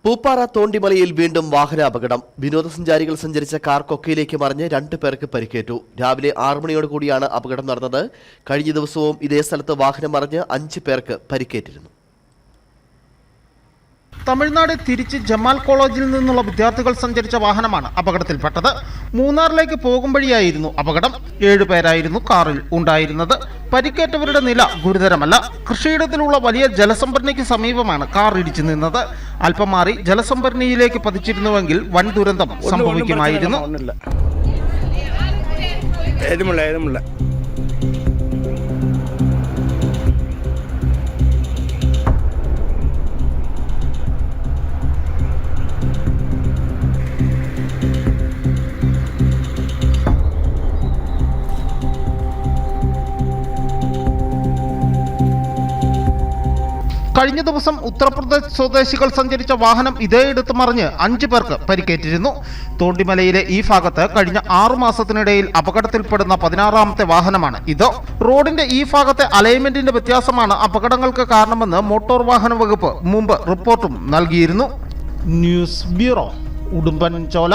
പൂപ്പാറ തോണ്ടിമലയിൽ വീണ്ടും വാഹനാപകടം. വിനോദസഞ്ചാരികൾ സഞ്ചരിച്ച കാർ കൊക്കയിലേക്ക് മറിഞ്ഞ് 2 പേർക്ക് പരിക്കേറ്റു. രാവിലെ 6 മണിയോടുകൂടിയാണ് അപകടം നടന്നത്. കഴിഞ്ഞ ദിവസവും ഇതേ സ്ഥലത്ത് വാഹനം മറിഞ്ഞ് 5 പേർക്ക് പരിക്കേറ്റിരുന്നു. തമിഴ്നാട് തിരിച്ച് ജമാൽ കോളേജിൽ നിന്നുള്ള വിദ്യാർത്ഥികൾ സഞ്ചരിച്ച വാഹനമാണ് അപകടത്തിൽപ്പെട്ടത്. മൂന്നാറിലേക്ക് പോകും വഴിയായിരുന്നു അപകടം. 7 പേരായിരുന്നു കാറിൽ ഉണ്ടായിരുന്നത്. പരിക്കേറ്റവരുടെ നില ഗുരുതരമല്ല. കൃഷിയിടത്തിലുള്ള വലിയ ജലസംഭരണിക്ക് സമീപമാണ് കാർ ഇടിച്ചു നിന്നത്. അല്പം മാറി ജലസംഭരണിയിലേക്ക് പതിച്ചിരുന്നുവെങ്കിൽ വൻ ദുരന്തം സംഭവിക്കുമായിരുന്നു. കഴിഞ്ഞ ദിവസം ഉത്തർപ്രദേശ് സ്വദേശികൾ സഞ്ചരിച്ച വാഹനം ഇതേയിടത്ത് മറിഞ്ഞ് 5 പേർക്ക് പരിക്കേറ്റിരുന്നു. തോണ്ടിമലയിലെ ഈ ഭാഗത്ത് കഴിഞ്ഞ 6 മാസത്തിനിടയിൽ അപകടത്തിൽപ്പെടുന്ന 16ാമത്തെ വാഹനമാണ് ഇത്. റോഡിന്റെ ഈ ഭാഗത്തെ അലൈൻമെന്റിന്റെ വ്യത്യാസമാണ് അപകടങ്ങൾക്ക് കാരണമെന്ന് മോട്ടോർ വാഹന വകുപ്പ് മുമ്പ് റിപ്പോർട്ടും നൽകിയിരുന്നു. News bureau, Udumbanchola.